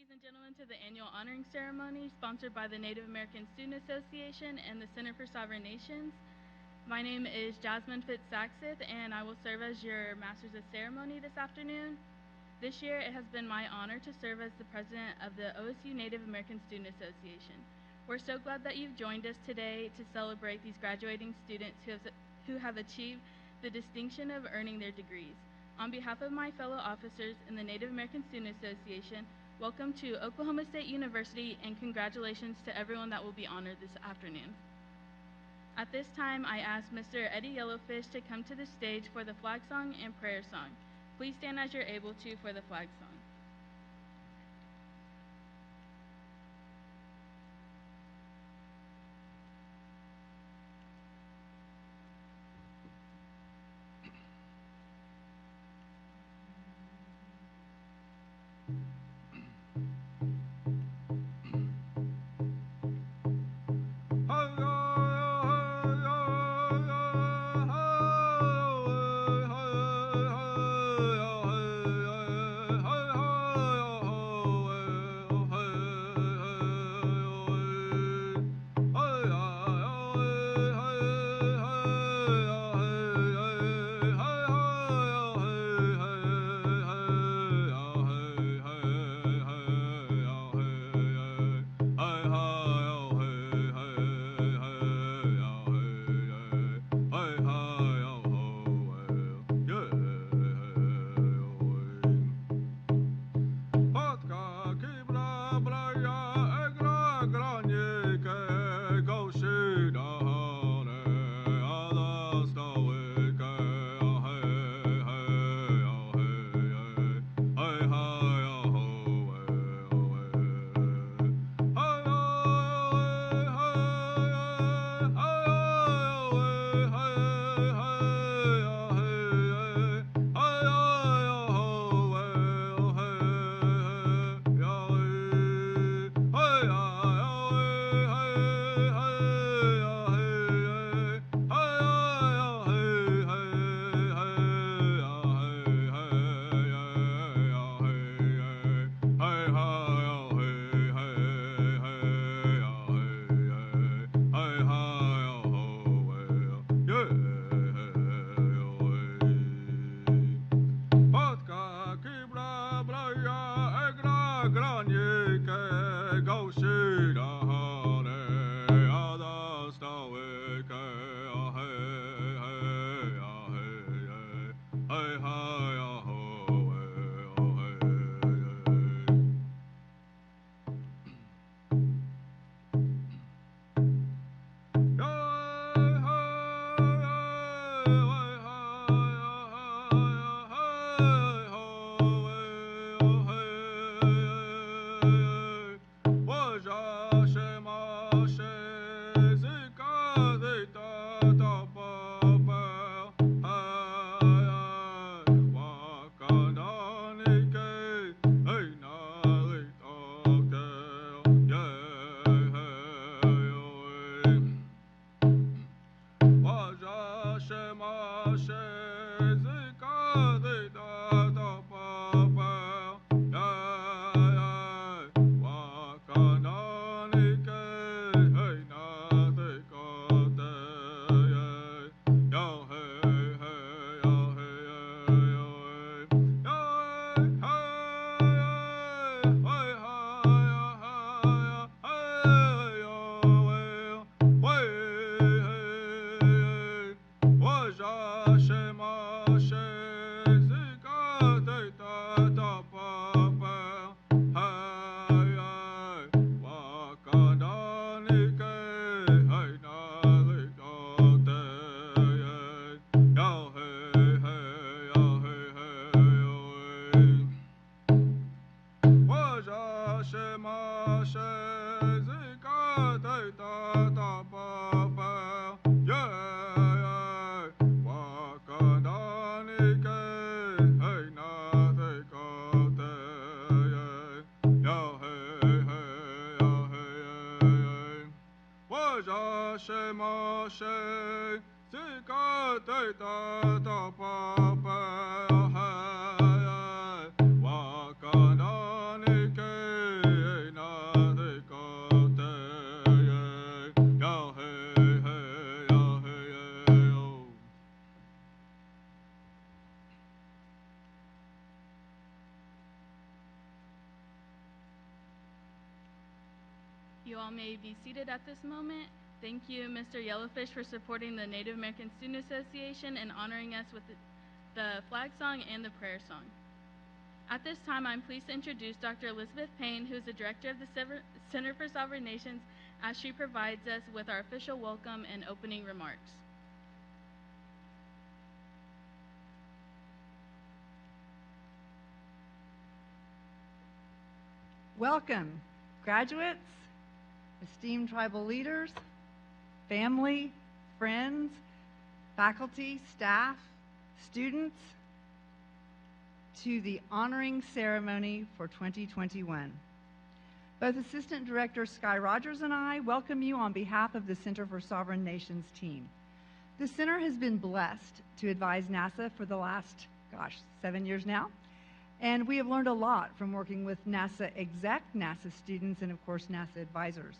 Ladies and gentlemen, to the annual honoring ceremony sponsored by the Native American Student Association and the Center for Sovereign Nations. My name is Jasmine Fitz-Saxeth, and I will serve as your Masters of Ceremony this afternoon. This year, it has been my honor to serve as the president of the OSU Native American Student Association. We're so glad that you've joined us today to celebrate these graduating students who have achieved the distinction of earning their degrees. On behalf of my fellow officers in the Native American Student Association, welcome to Oklahoma State University, and congratulations to everyone that will be honored this afternoon. At this time, I ask Mr. Eddie Yellowfish to come to the stage for the flag song and prayer song. Please stand as you're able to for the flag song. Wakandani ke you all may be seated at this moment. Thank you, Mr. Yellowfish, for supporting the Native American Student Association and honoring us with the flag song and the prayer song. At this time, I'm pleased to introduce Dr. Elizabeth Payne, who is the director of the Center for Sovereign Nations, as she provides us with our official welcome and opening remarks. Welcome, graduates, esteemed tribal leaders, family, friends, faculty, staff, students, to the honoring ceremony for 2021. Both Assistant Director Sky Rogers and I welcome you on behalf of the Center for Sovereign Nations team. The center has been blessed to advise NASA for the last, 7 years now. And we have learned a lot from working with NASA exec, NASA students, and of course NASA advisors.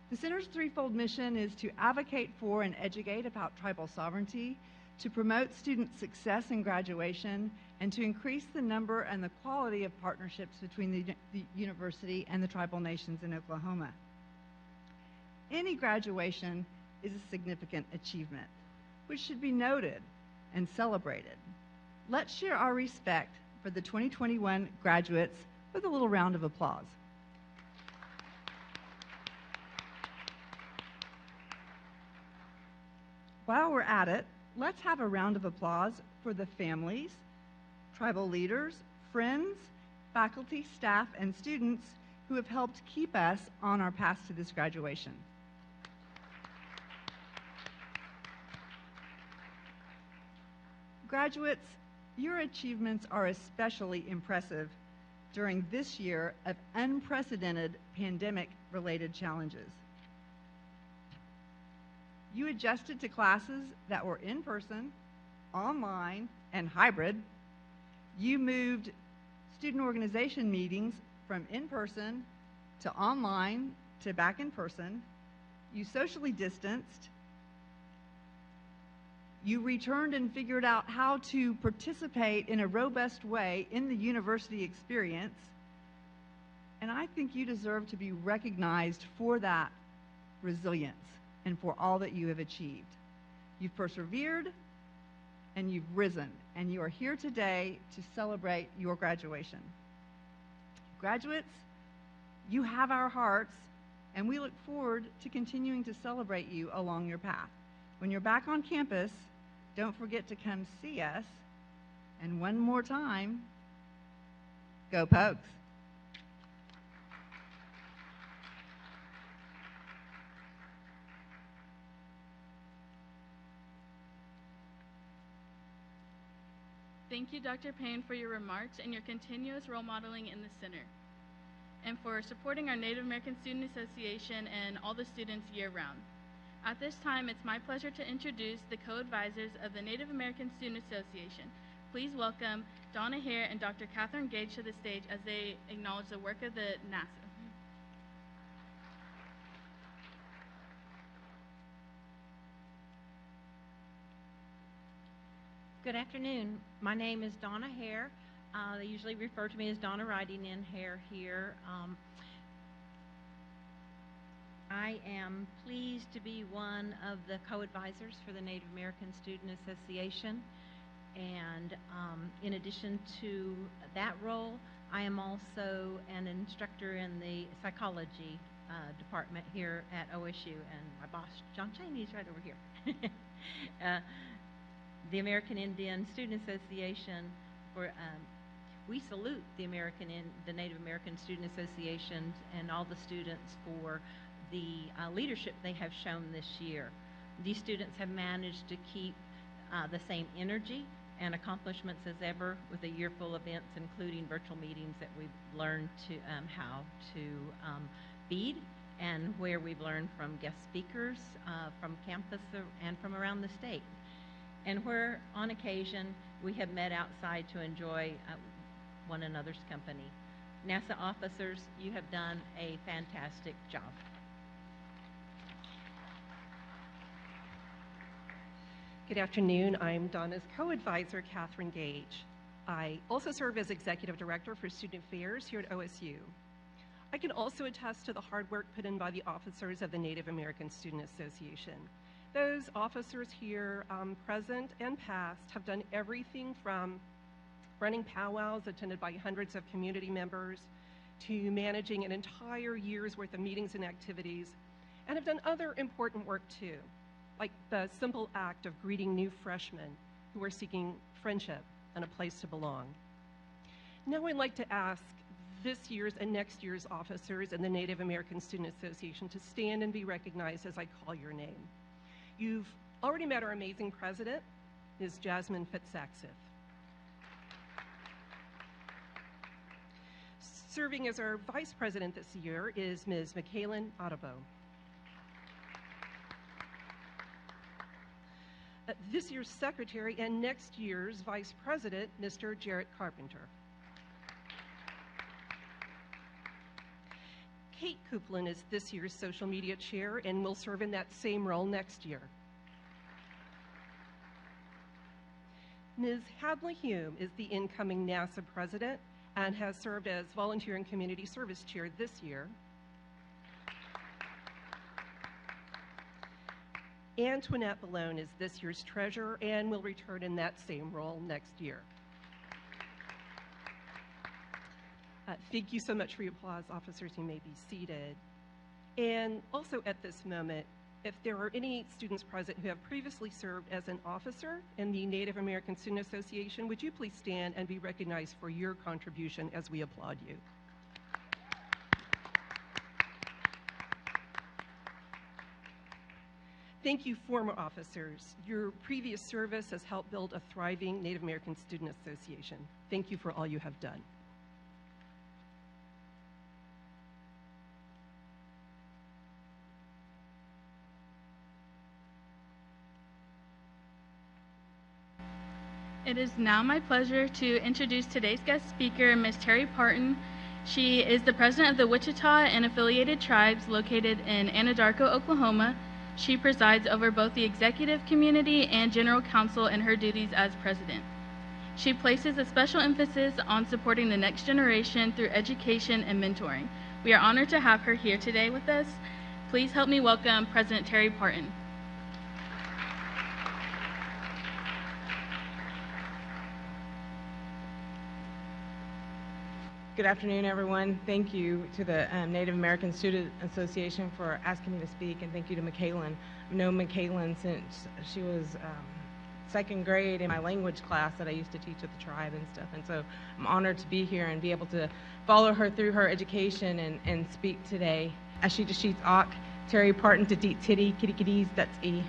The center's threefold mission is to advocate for and educate about tribal sovereignty, to promote student success in graduation, and to increase the number and the quality of partnerships between the university and the tribal nations in Oklahoma. Any graduation is a significant achievement, which should be noted and celebrated. Let's share our respect for the 2021 graduates with a little round of applause. While we're at it, let's have a round of applause for the families, tribal leaders, friends, faculty, staff, and students who have helped keep us on our path to this graduation. Graduates, your achievements are especially impressive during this year of unprecedented pandemic-related challenges. You adjusted to classes that were in person, online, and hybrid. You moved student organization meetings from in person to online to back in person. You socially distanced. You returned and figured out how to participate in a robust way in the university experience. And I think you deserve to be recognized for that resilience and for all that you have achieved. You've persevered and you've risen, and you are here today to celebrate your graduation. Graduates, you have our hearts, and we look forward to continuing to celebrate you along your path. When you're back on campus, don't forget to come see us. And one more time, go Pokes. Thank you, Dr. Payne, for your remarks and your continuous role modeling in the center, and for supporting our Native American Student Association and all the students year-round. At this time, it's my pleasure to introduce the co-advisors of the Native American Student Association. Please welcome Donna Hare and Dr. Catherine Gage to the stage as they acknowledge the work of the NASA. Good afternoon. My name is Donna Hare. They usually refer to me as Donna Writing in Hare here. I am pleased to be one of the co-advisors for the Native American Student Association. And in addition to that role, I am also an instructor in the psychology department here at OSU. And my boss, John Chaney, is right over here. The American Indian Student Association, we salute the Native American Student Association and all the students for the leadership they have shown this year. These students have managed to keep the same energy and accomplishments as ever with a year full of events, including virtual meetings that we've learned to how to feed, and where we've learned from guest speakers from campus and from around the state. And where on occasion we have met outside to enjoy one another's company. NASA officers, you have done a fantastic job. Good afternoon. I'm Donna's co-advisor, Catherine Gage. I also serve as Executive Director for Student Affairs here at OSU. I can also attest to the hard work put in by the officers of the Native American Student Association. Those officers here, present and past, have done everything from running powwows attended by hundreds of community members to managing an entire year's worth of meetings and activities, and have done other important work too, like the simple act of greeting new freshmen who are seeking friendship and a place to belong. Now I'd like to ask this year's and next year's officers in the Native American Student Association to stand and be recognized as I call your name. You've already met our amazing president, Ms. Jasmine Fitzsaxith. Serving as our vice president this year is Ms. Mckaylan Audubo. This year's secretary and next year's vice president, Mr. Jarrett Carpenter. Kate Coupland is this year's social media chair and will serve in that same role next year. Ms. Hadley Hume is the incoming NASA president and has served as volunteer and community service chair this year. Antoinette Ballone is this year's treasurer and will return in that same role next year. Thank you so much for your applause, officers. You may be seated. And also at this moment, if there are any students present who have previously served as an officer in the Native American Student Association, would you please stand and be recognized for your contribution as we applaud you? Thank you, former officers. Your previous service has helped build a thriving Native American Student Association. Thank you for all you have done. It is now my pleasure to introduce today's guest speaker, Ms. Terry Parton. She is the president of the Wichita and affiliated tribes located in Anadarko, Oklahoma. She presides over both the executive community and general council in her duties as president. She places a special emphasis on supporting the next generation through education and mentoring. We are honored to have her here today with us. Please help me welcome President Terry Parton. Good afternoon, everyone. Thank you to the Native American Student Association for asking me to speak, and thank you to Mckaylan. I've known Mckaylan since she was second grade in my language class that I used to teach at the tribe and stuff, and so I'm honored to be here and be able to follow her through her education and speak today. Ashita Sheets Ak, Terry Parton, Tatit Titty, Kitty Kitties, that's E.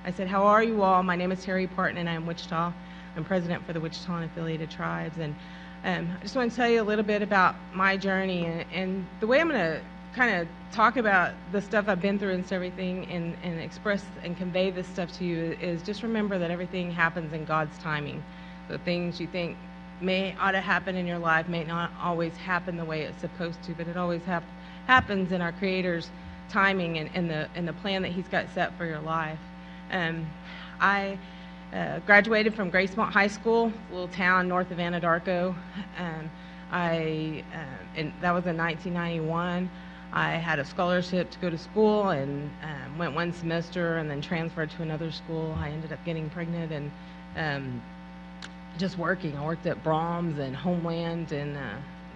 I said, how are you all? My name is Terry Parton, and I'm Wichita. I'm president for the Wichita and affiliated tribes, and I just want to tell you a little bit about my journey, and the way I'm going to kind of talk about the stuff I've been through and everything and express and convey this stuff to you is just remember that everything happens in God's timing. So things you think ought to happen in your life may not always happen the way it's supposed to, but it always happens in our Creator's timing and the plan that He's got set for your life. I graduated from Gracemont High School, a little town north of Anadarko. And that was in 1991. I had a scholarship to go to school and went one semester and then transferred to another school. I ended up getting pregnant and just working. I worked at Brahms and Homeland and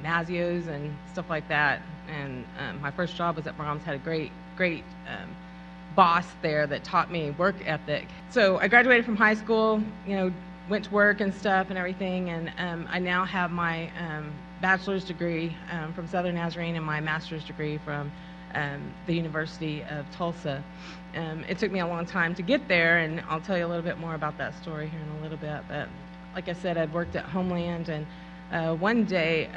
Mazio's and stuff like that. And my first job was at Brahms, had a great boss there that taught me work ethic. So I graduated from high school, went to work and stuff and everything, and I now have my bachelor's degree from Southern Nazarene and my master's degree from the University of Tulsa. It took me a long time to get there, and I'll tell you a little bit more about that story here in a little bit, but like I said, I'd worked at Homeland, and one day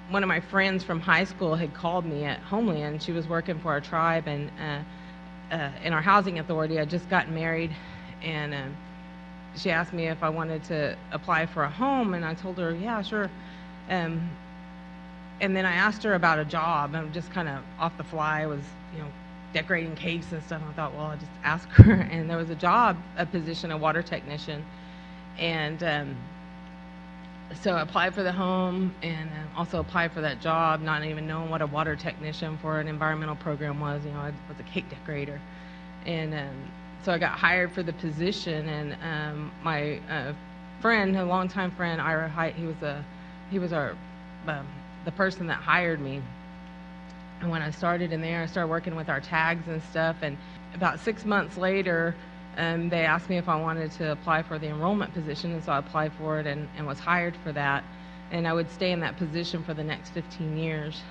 one of my friends from high school had called me at Homeland. She was working for our tribe and in our housing authority. I'd just gotten married, and she asked me if I wanted to apply for a home, and I told her, yeah, sure. And then I asked her about a job. I'm just kind of off the fly. I was, decorating cakes and stuff. I thought, well, I'll just ask her. And there was a position, a water technician. And So I applied for the home and also applied for that job, not even knowing what a water technician for an environmental program was. You know, I was a cake decorator. And so I got hired for the position, and my friend, a longtime friend, Ira Height, he was the person that hired me. And when I started in there, I started working with our tags and stuff. And about 6 months later, they asked me if I wanted to apply for the enrollment position, and so I applied for it and was hired for that. And I would stay in that position for the next 15 years.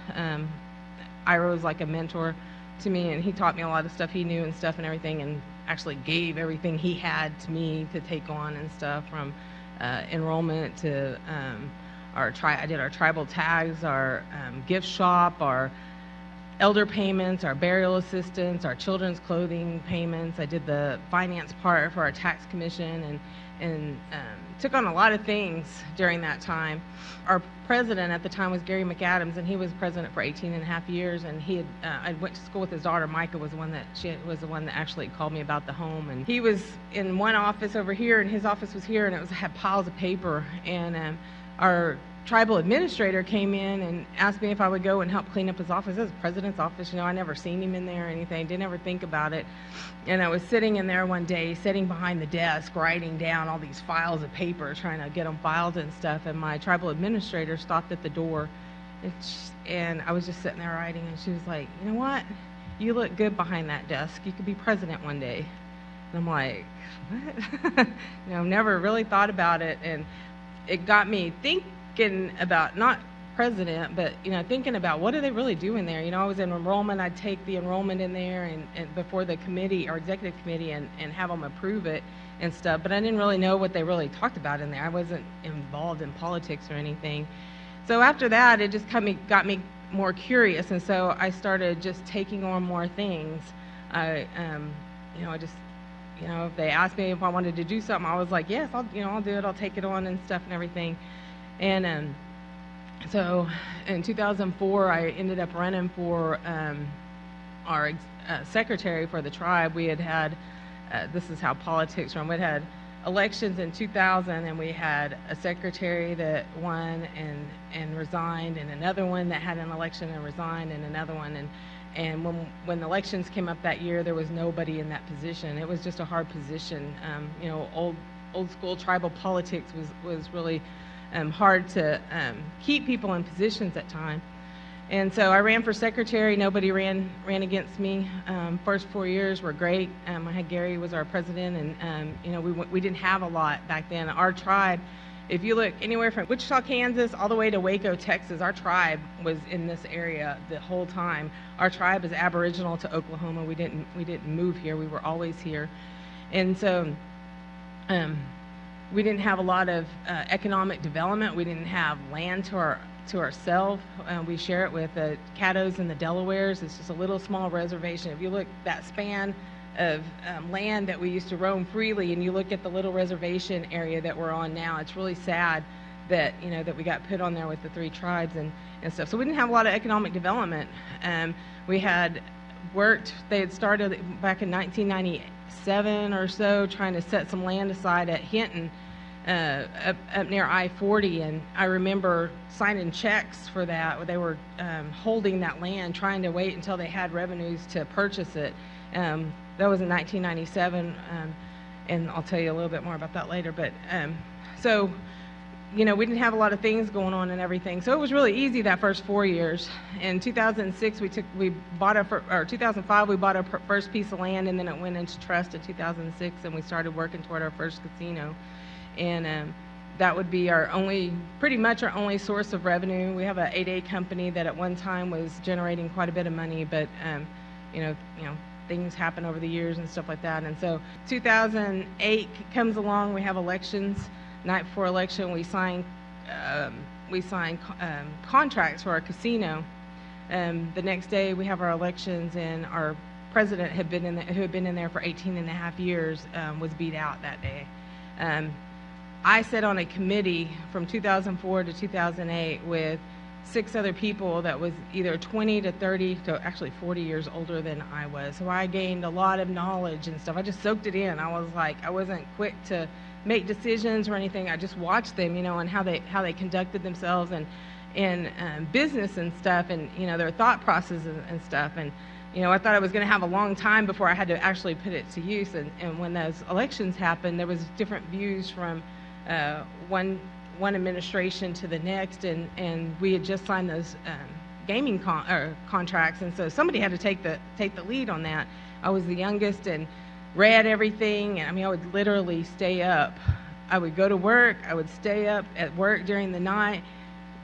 Ira was like a mentor to me, and he taught me a lot of stuff he knew and stuff and everything, and actually gave everything he had to me to take on and stuff, from enrollment to I did our tribal tags, our gift shop, our elder payments, our burial assistance, our children's clothing payments. I did the finance part for our tax commission, and took on a lot of things during that time. Our president at the time was Gary Mcadams, and he was president for 18 and a half years, and he had, I went to school with his daughter, Micah was the one that actually called me about the home. And he was in one office over here, and his office was here, and it had piles of paper. And our tribal administrator came in and asked me if I would go and help clean up his office. It was the president's office, you know, I never seen him in there or anything, didn't ever think about it. And I was sitting in there one day, sitting behind the desk, writing down all these files of paper, trying to get them filed and stuff, and my tribal administrator stopped at the door, and I was just sitting there writing, and she was like, you know what, you look good behind that desk, you could be president one day. And I'm like, what? You know, never really thought about it, and it got me thinking about not president, but you know, thinking about what are they really doing there. You know, I was in enrollment, I'd take the enrollment in there and before the committee or executive committee and have them approve it and stuff, but I didn't really know what they really talked about in there. I wasn't involved in politics or anything. So after that, it just got me more curious, and so I started just taking on more things. You know, if they asked me if I wanted to do something, I was like, yes, I'll do it, I'll take it on and stuff and everything. And so in 2004, I ended up running for our secretary for the tribe. We had this is how politics run. We had elections in 2000, and we had a secretary that won and resigned, and another one that had an election and resigned, and another one. And when the elections came up that year, there was nobody in that position. It was just a hard position. You know, old school tribal politics was really hard to keep people in positions at time. And so I ran for secretary. Nobody ran against me. First 4 years were great. I had Gary was our president, and you know, we didn't have a lot back then. Our tribe, if you look anywhere from Wichita, Kansas, all the way to Waco, Texas, our tribe was in this area the whole time. Our tribe is aboriginal to Oklahoma. We didn't move here. We were always here, and so we didn't have a lot of economic development. We didn't have land to ourselves. We share it with the Caddos and the Delawares. It's just a little small reservation. If you look that span of land that we used to roam freely, and you look at the little reservation area that we're on now, it's really sad that, you know, that we got put on there with the 3 tribes and stuff. So we didn't have a lot of economic development. We had worked, they had started back in 1997 or so, trying to set some land aside at Hinton, up near I-40, and I remember signing checks for that. They were holding that land, trying to wait until they had revenues to purchase it. That was in 1997, and I'll tell you a little bit more about that later. But so, you know, we didn't have a lot of things going on and everything, so it was really easy that first 4 years. In 2006, we bought or 2005, we bought our first piece of land, and then it went into trust in 2006, and we started working toward our first casino. And that would be pretty much our only source of revenue. We have an 8A company that at one time was generating quite a bit of money, but you know, things happen over the years and stuff like that. And so 2008 comes along. We have elections. Night before election, we sign contracts for our casino. The next day, we have our elections, and our president who had been in there for 18 and a half years was beat out that day. I sat on a committee from 2004 to 2008 with 6 other people that was either 20 to 30 to actually 40 years older than I was. So I gained a lot of knowledge and stuff. I just soaked it in. I was like, I wasn't quick to make decisions or anything. I just watched them, and how they conducted themselves and in business and stuff, and their thought processes and stuff. And I thought I was going to have a long time before I had to actually put it to use. And when those elections happened, there was different views from one administration to the next, and we had just signed those gaming contracts, and so somebody had to take the lead on that. I was the youngest and read everything, and I would literally stay up. I would go to work, I would stay up at work during the night.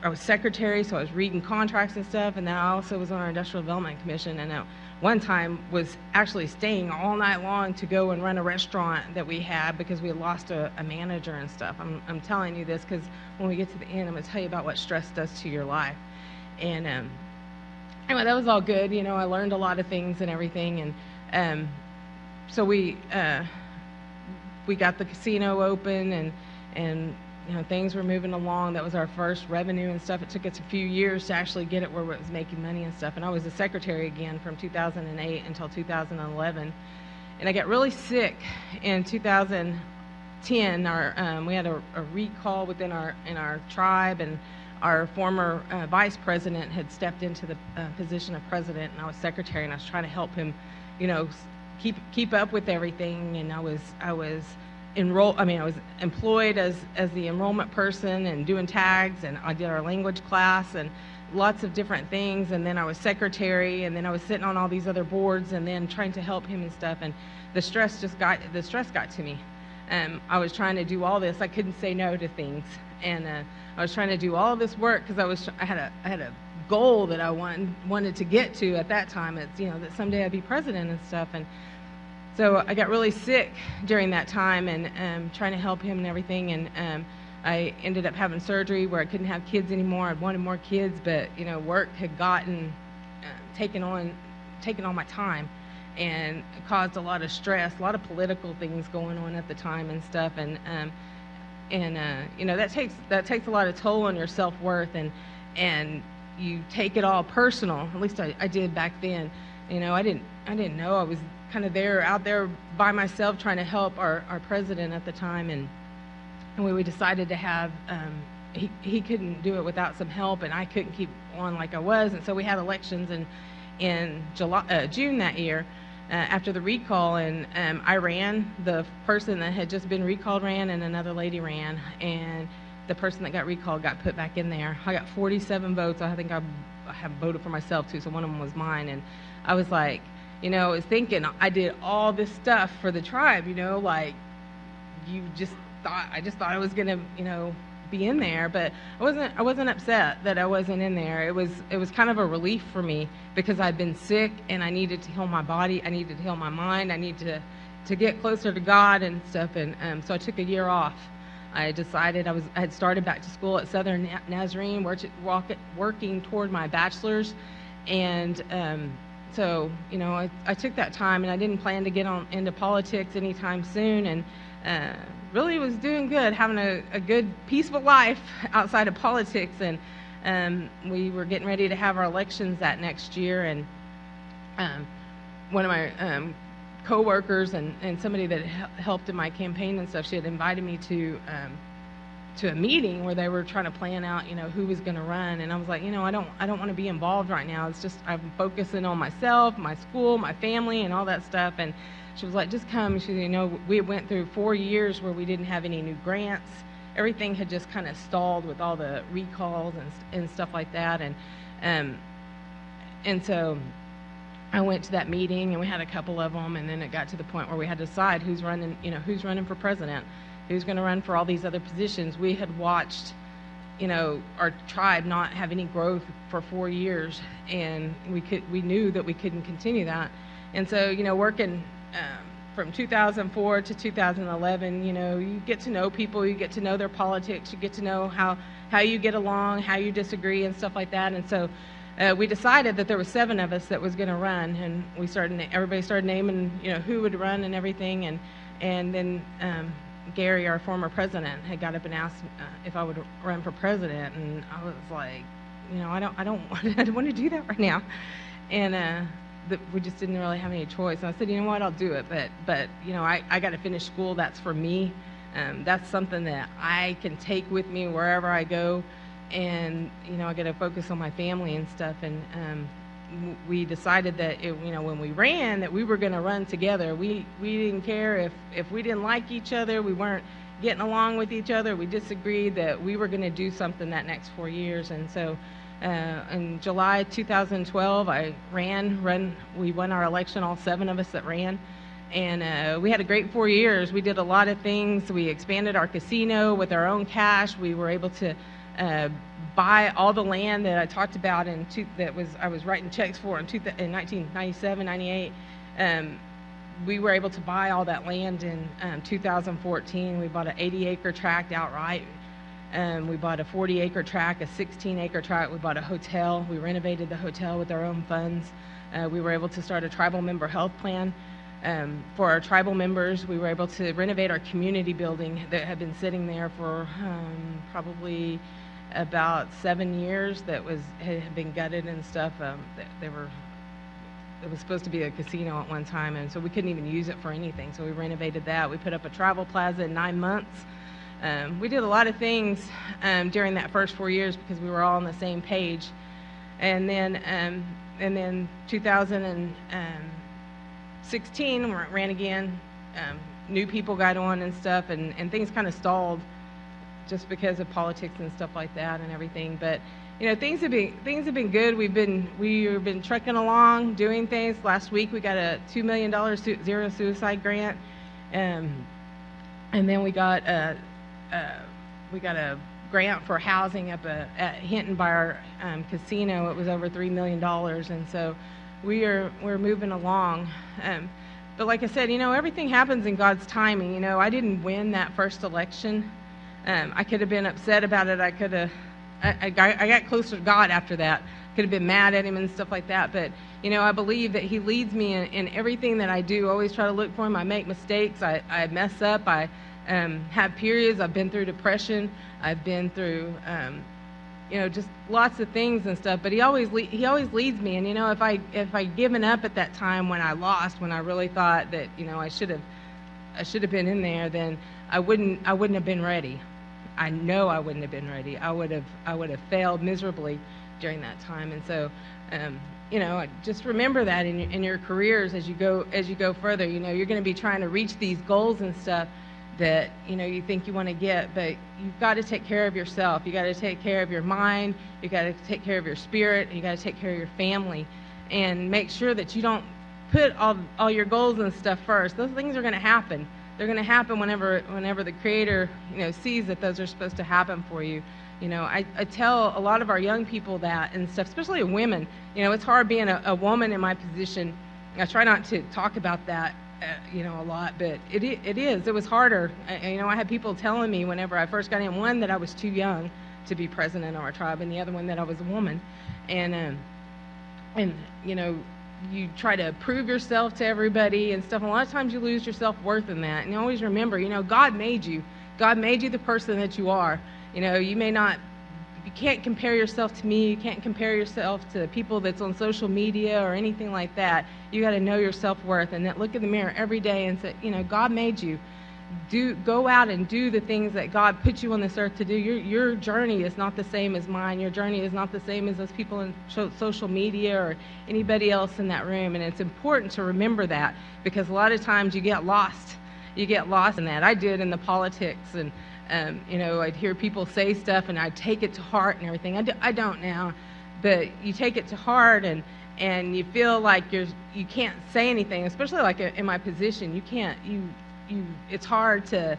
I was secretary, so I was reading contracts and stuff, and then I also was on our Industrial Development Commission, and at one time was actually staying all night long to go and run a restaurant that we had because we had lost a manager and stuff. I'm telling you this because when we get to the end, I'm going to tell you about what stress does to your life. And anyway, that was all good. I learned a lot of things and everything, and so we got the casino open, and things were moving along. That was our first revenue and stuff. It took us a few years to actually get it where it was making money and stuff. And I was a secretary again from 2008 until 2011. And I got really sick in 2010. We had a recall in our tribe, and our former vice president had stepped into the position of president, and I was secretary, and I was trying to help him, keep up with everything. And I was employed as the enrollment person and doing tags, and I did our language class and lots of different things. And then I was secretary, and then I was sitting on all these other boards and then trying to help him and stuff. And the stress got to me. I was trying to do all this. I couldn't say no to things, and I was trying to do all this work because I had a goal that I wanted to get to at that time. It's that someday I'd be president and stuff. And so I got really sick during that time, and trying to help him and everything, and I ended up having surgery where I couldn't have kids anymore. I wanted more kids, but work had gotten taken on my time, and it caused a lot of stress, a lot of political things going on at the time and stuff, and that takes a lot of toll on your self-worth, and you take it all personal. At least I did back then. I didn't know I was kind of out there by myself trying to help our president at the time, and we decided to have he couldn't do it without some help, and I couldn't keep on like I was, and so we had elections in June that year after the recall, and I ran. The person that had just been recalled ran, and another lady ran, and the person that got recalled got put back in there. I got 47 votes. I think I have voted for myself too, so one of them was mine, and I was like, I was thinking I did all this stuff for the tribe, like I just thought I was gonna, be in there, but I wasn't upset that I wasn't in there. It was kind of a relief for me because I'd been sick and I needed to heal my body, I needed to heal my mind, I needed to get closer to God and stuff, and so I took a year off. I decided I had started back to school at Southern Nazarene, working toward my bachelor's, and so I took that time, and I didn't plan to get into politics anytime soon, and really was doing good, having a good, peaceful life outside of politics, and we were getting ready to have our elections that next year, and one of my co-workers and somebody that helped in my campaign and stuff, she had invited me to a meeting where they were trying to plan out, who was going to run, and I was like, I don't want to be involved right now. It's just I'm focusing on myself, my school, my family, and all that stuff. And she was like, just come. She said, we went through 4 years where we didn't have any new grants. Everything had just kind of stalled with all the recalls and stuff like that, and so I went to that meeting, and we had a couple of them, and then it got to the point where we had to decide who's running for president, who's going to run for all these other positions. We had watched, our tribe not have any growth for 4 years, and we knew that we couldn't continue that. And so, working from 2004 to 2011, you get to know people, you get to know their politics, you get to know how you get along, how you disagree, and stuff like that. And so we decided that there were 7 of us that was going to run, and everybody started naming, who would run and everything, and then Gary, our former president, had got up and asked if I would run for president, and I was like, I don't want to do that right now, and we just didn't really have any choice. And I said, I'll do it, but I got to finish school. That's for me. That's something that I can take with me wherever I go, and I got to focus on my family and stuff. And we decided that when we ran, that we were going to run together. We didn't care if we didn't like each other, we weren't getting along with each other, we disagreed, that we were going to do something that next 4 years. And so in July 2012, I ran. We won our election, all 7 of us that ran. And we had a great 4 years. We did a lot of things. We expanded our casino with our own cash. We were able to buy all the land that I talked about I was writing checks for in 1997, 98. We were able to buy all that land in 2014. We bought an 80-acre tract outright. We bought a 40-acre tract, a 16-acre tract. We bought a hotel. We renovated the hotel with our own funds. We were able to start a tribal member health plan. For our tribal members, we were able to renovate our community building that had been sitting there for probably about 7 years. Had been gutted and stuff. It was supposed to be a casino at one time, and so we couldn't even use it for anything. So we renovated that. We put up a travel plaza in 9 months. We did a lot of things during that first 4 years because we were all on the same page. And then 2016, ran again. New people got on and stuff, and things kind of stalled just because of politics and stuff like that and everything. But things have been good. We've been trucking along, doing things. Last week we got a $2 million zero suicide grant, and then we got a grant for housing up at Hinton by our casino. It was over $3 million, and so we're moving along. But like I said, everything happens in God's timing. I didn't win that first election. I could have been upset about it. I got closer to God after that. Could have been mad at him and stuff like that. But, I believe that he leads me in everything that I do. I always try to look for him. I make mistakes. I mess up. I have periods. I've been through depression. I've been through, just lots of things and stuff. But he always leads me. And, if I'd given up at that time when I lost, when I really thought that, I should have been in there, then I wouldn't have been ready. I know I wouldn't have been ready. I would have failed miserably during that time. And so, just remember that in your careers as you go further. You're going to be trying to reach these goals and stuff that you think you want to get, but you've got to take care of yourself. You got to take care of your mind. You got to take care of your spirit. You got to take care of your family, and make sure that you don't put all your goals and stuff first. Those things are going to happen. They're going to happen whenever the Creator, sees that those are supposed to happen for you. I tell a lot of our young people that and stuff, especially women. It's hard being a woman in my position. I try not to talk about that, a lot, but it is. It was harder. I had people telling me whenever I first got in, one, that I was too young to be president of our tribe, and the other one that I was a woman. And you try to prove yourself to everybody and stuff. And a lot of times you lose your self-worth in that. And you always remember, God made you. God made you the person that you are. You can't compare yourself to me. You can't compare yourself to people that's on social media or anything like that. You got to know your self-worth and then look in the mirror every day and say, God made you. Go out and do the things that God put you on this earth to do. Your journey is not the same as mine. Your journey is not the same as those people in social media or anybody else in that room. And it's important to remember that, because a lot of times you get lost. You get lost in that. I did in the politics, and I'd hear people say stuff and I'd take it to heart and everything. I don't now, but you take it to heart and you feel like you can't say anything, especially like in my position. You can't. It's hard to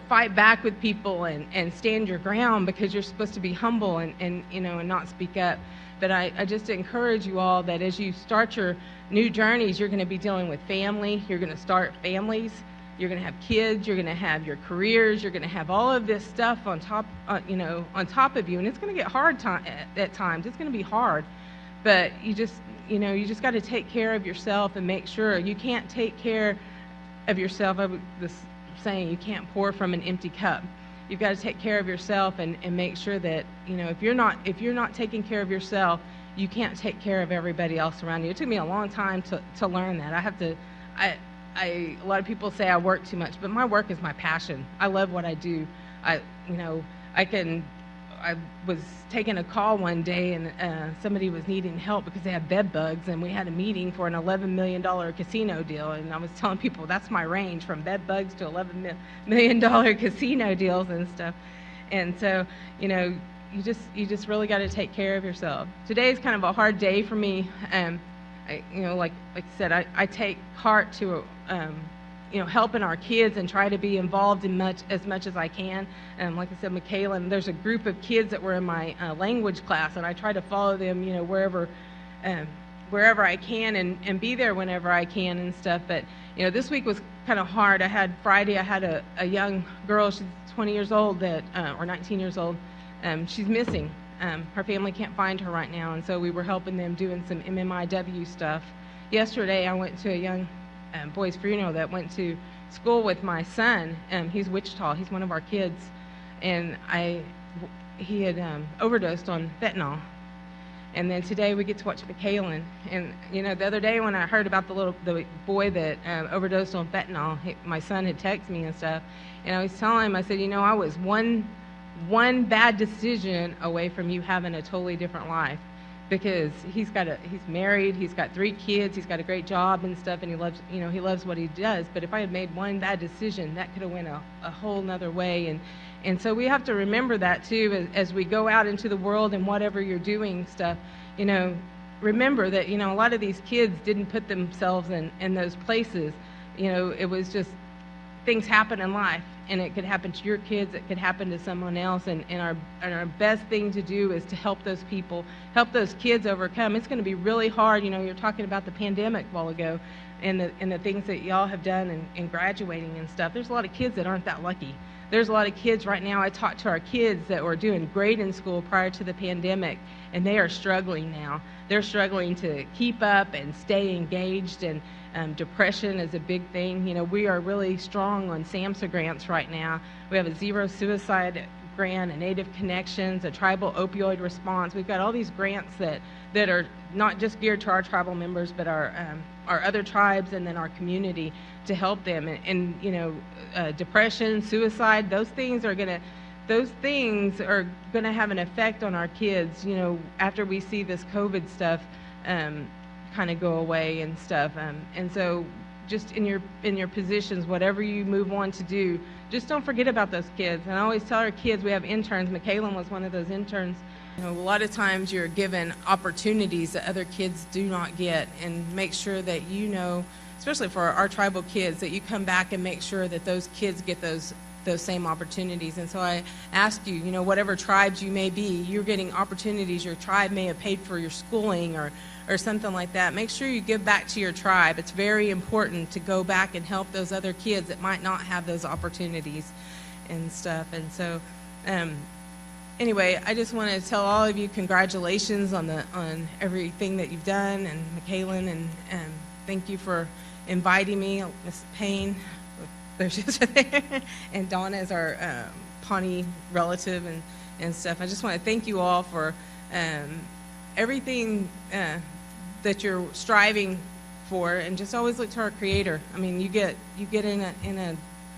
fight back with people and stand your ground, because you're supposed to be humble and not speak up. But I just encourage you all that as you start your new journeys, you're going to be dealing with family. You're going to start families. You're going to have kids. You're going to have your careers. You're going to have all of this stuff on top of you, and it's going to get hard at times. It's going to be hard, but you just got to take care of yourself and make sure. You can't take care of yourself. This saying, you can't pour from an empty cup. You've got to take care of yourself and make sure that if you're not taking care of yourself, you can't take care of everybody else around you. It took me a long time to learn that. a lot of people say I work too much, but my work is my passion. I love what I do. I was taking a call one day, and somebody was needing help because they had bed bugs, and we had a meeting for an $11 million casino deal, and I was telling people that's my range, from bed bugs to $11 million casino deals and stuff. And so, you just really got to take care of yourself. Today is kind of a hard day for me. Like I said, I take heart to helping our kids and try to be involved in as much as I can. Like I said, Mckaylan, there's a group of kids that were in my language class, and I try to follow them, wherever I can, and be there whenever I can and stuff. But this week was kind of hard. Friday I had a young girl, she's 20 years old, or 19 years old. She's missing. Her family can't find her right now, and so we were helping them doing some MMIW stuff. Yesterday I went to a young boy's funeral that went to school with my son. He's Wichita. He's one of our kids, and he had overdosed on fentanyl. And then today we get to watch Mckaylan. And the other day when I heard about the boy that overdosed on fentanyl, my son had texted me and stuff, and I was telling him, I said, I was one bad decision away from you having a totally different life. Because he's married, he's got 3 kids, he's got a great job and stuff, and he loves what he does. But if I had made one bad decision, that could have went a whole nother way. And so we have to remember that too, as we go out into the world and whatever you're doing stuff. Remember that a lot of these kids didn't put themselves in those places. It was just things happen in life. And it could happen to your kids, it could happen to someone else, and our best thing to do is to help those people, help those kids overcome. It's going to be really hard. You're talking about the pandemic a while ago, and the things that y'all have done in graduating and stuff. There's a lot of kids that aren't that lucky. There's a lot of kids right now. I talked to our kids that were doing great in school prior to the pandemic, and they are struggling now. They're struggling to keep up and stay engaged, and depression is a big thing. We are really strong on SAMHSA grants right now. We have a zero suicide grant, a Native Connections, a tribal opioid response. We've got all these grants that are not just geared to our tribal members, but our other tribes and then our community to help them. And depression, suicide, those things are gonna have an effect on our kids, after we see this COVID stuff kind of go away and stuff. And so just in your positions, whatever you move on to do, just don't forget about those kids. And I always tell our kids, we have interns. Mckaylan was one of those interns. A lot of times you're given opportunities that other kids do not get, and make sure that especially for our tribal kids, that you come back and make sure that those kids get those same opportunities. And so I ask you, whatever tribes you may be, you're getting opportunities. Your tribe may have paid for your schooling or something like that. Make sure you give back to your tribe. It's very important to go back and help those other kids that might not have those opportunities and stuff. And so anyway, I just want to tell all of you congratulations on everything that you've done, and Mckaylan, and thank you for inviting me. Miss Payne, there's just there, and Donna is our Pawnee relative and stuff. I just want to thank you all for everything that you're striving for, and just always look to our Creator. I mean, you get in a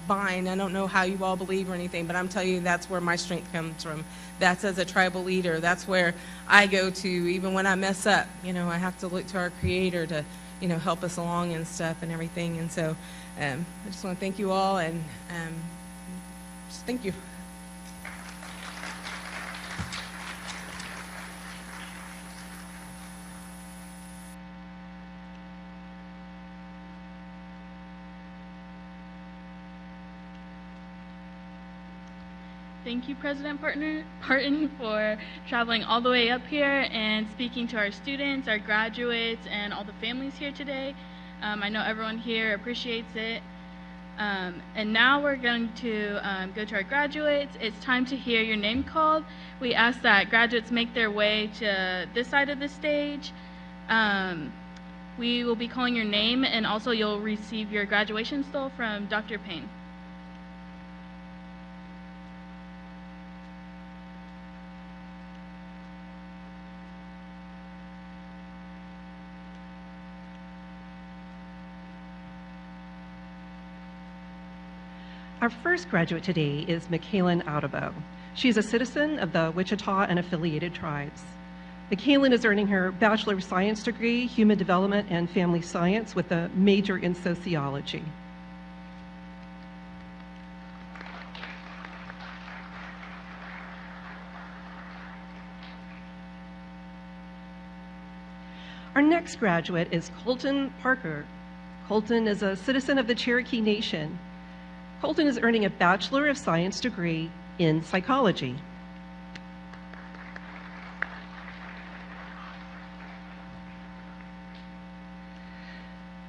bind. I don't know how you all believe or anything, but I'm telling you, that's where my strength comes from. That's as a tribal leader. That's where I go to, even when I mess up. I have to look to our Creator to, help us along and stuff and everything. And so I just want to thank you all, and just thank you. Thank you, President Parton, for traveling all the way up here and speaking to our students, our graduates, and all the families here today. I know everyone here appreciates it. And now we're going to go to our graduates. It's time to hear your name called. We ask that graduates make their way to this side of the stage. We will be calling your name, and also you'll receive your graduation stole from Dr. Payne. Our first graduate today is Mckaylan Audubo. She's a citizen of the Wichita and affiliated tribes. Mckaylan is earning her Bachelor of Science degree, Human Development and Family Science with a major in sociology. Our next graduate is Colton Parker. Colton is a citizen of the Cherokee Nation. Colton is earning a Bachelor of Science degree in psychology.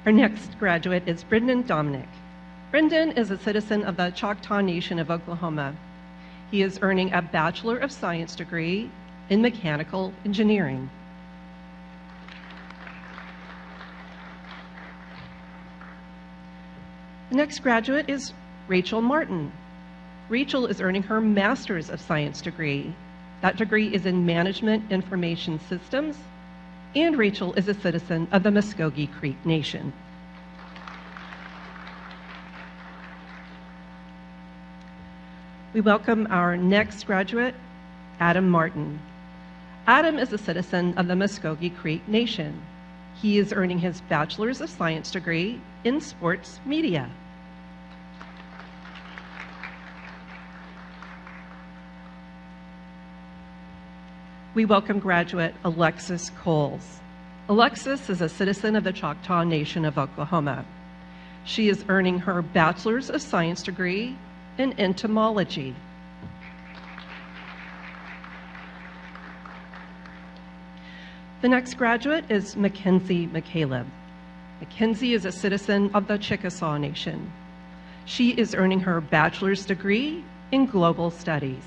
Our next graduate is Brendan Domnick. Brendan is a citizen of the Choctaw Nation of Oklahoma. He is earning a Bachelor of Science degree in mechanical engineering. The next graduate is Rachel Martin. Rachel is earning her Master's of Science degree. That degree is in Management Information Systems, and Rachel is a citizen of the Muskogee Creek Nation. We welcome our next graduate, Adam Martin. Adam is a citizen of the Muskogee Creek Nation. He is earning his Bachelor's of Science degree in Sports Media. We welcome graduate Alexis Coles. Alexis is a citizen of the Choctaw Nation of Oklahoma. She is earning her Bachelor's of Science degree in entomology. The next graduate is Mackenzie Mccaleb. Mackenzie is a citizen of the Chickasaw Nation. She is earning her Bachelor's degree in Global Studies.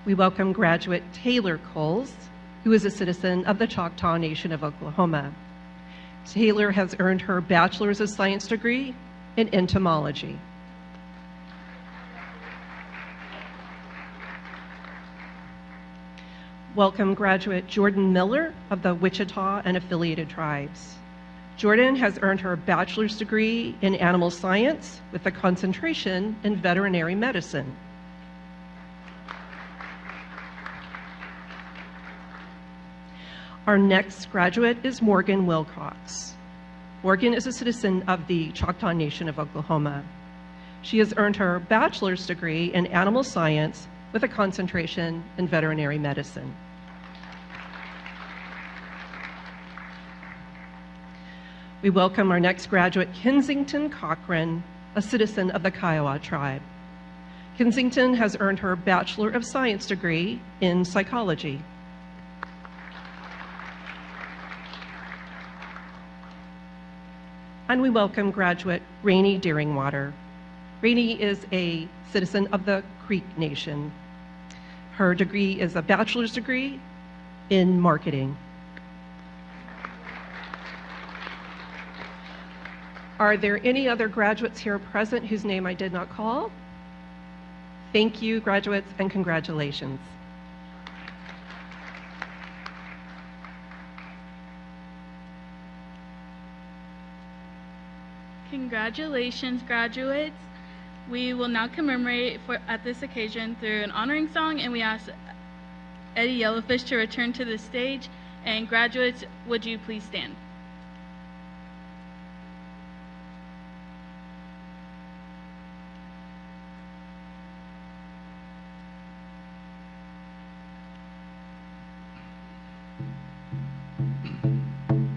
We welcome graduate Taylor Coles, who is a citizen of the Choctaw Nation of Oklahoma. Taylor has earned her Bachelor's of Science degree in entomology. Welcome graduate Jordan Miller of the Wichita and affiliated tribes. Jordan has earned her Bachelor's degree in animal science with a concentration in veterinary medicine. Our next graduate is Morgan Wilcox. Morgan is a citizen of the Choctaw Nation of Oklahoma. She has earned her Bachelor's degree in animal science with a concentration in veterinary medicine. We welcome our next graduate, Kensington Cochran, a citizen of the Kiowa tribe. Kensington has earned her Bachelor of Science degree in psychology. And we welcome graduate Rainey Deeringwater. Rainey is a citizen of the Creek Nation. Her degree is a bachelor's degree in marketing. Are there any other graduates here present whose name I did not call? Thank you, graduates, and congratulations. Congratulations, graduates. We will now commemorate at this occasion through an honoring song, and we ask Eddie Yellowfish to return to the stage. And graduates, would you please stand? Yeah.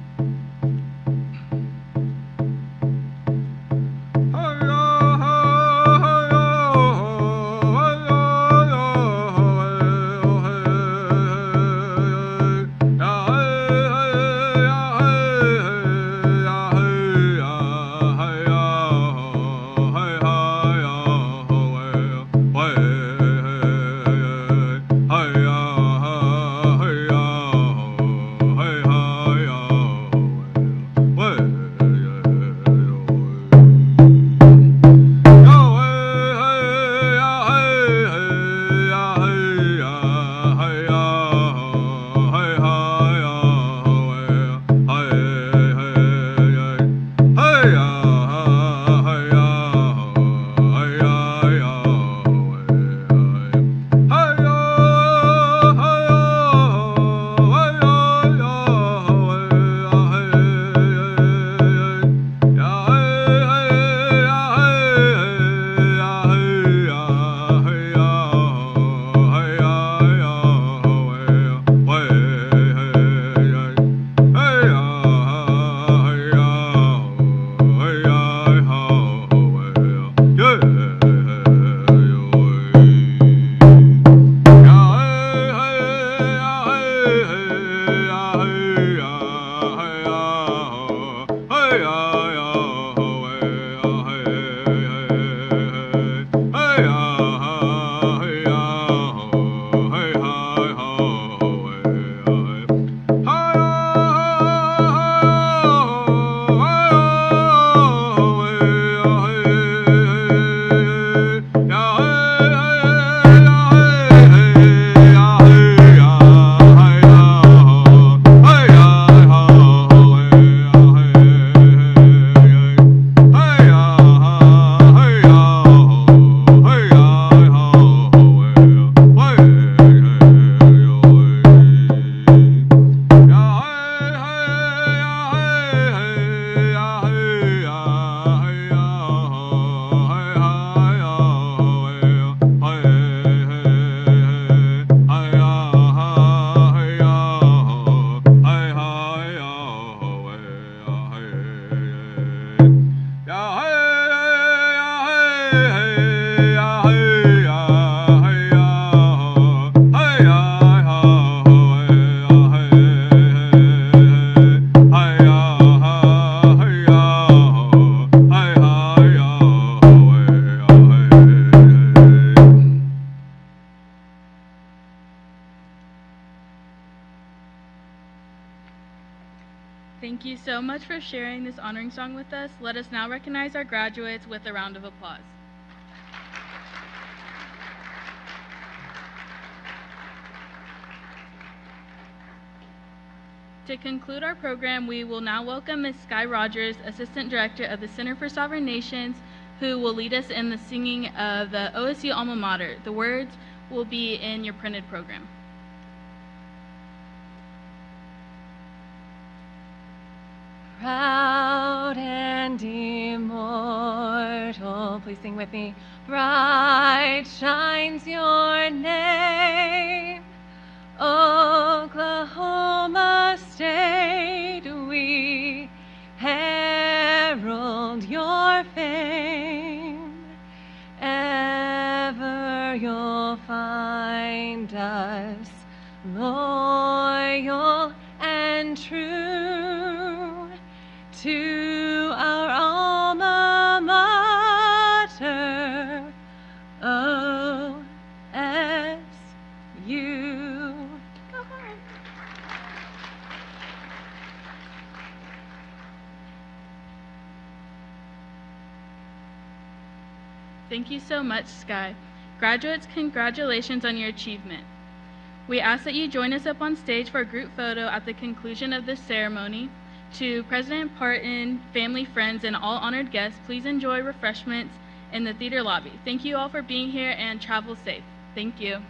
Thank you so much for sharing this honoring song with us. Let us now recognize our graduates with a round of applause. To conclude our program, we will now welcome Ms. Sky Rogers, Assistant Director of the Center for Sovereign Nations, who will lead us in the singing of the Osu Alma Mater. The words will be in your printed program. Proud and immortal, please sing with me. Bright shines your name, Oklahoma State, we herald your fame. Ever you'll find us loyal and true to our alma mater, OSU. Thank you so much, Sky. Graduates, congratulations on your achievement. We ask that you join us up on stage for a group photo at the conclusion of this ceremony. To President Parton, family, friends, and all honored guests, please enjoy refreshments in the theater lobby. Thank you all for being here and travel safe. Thank you.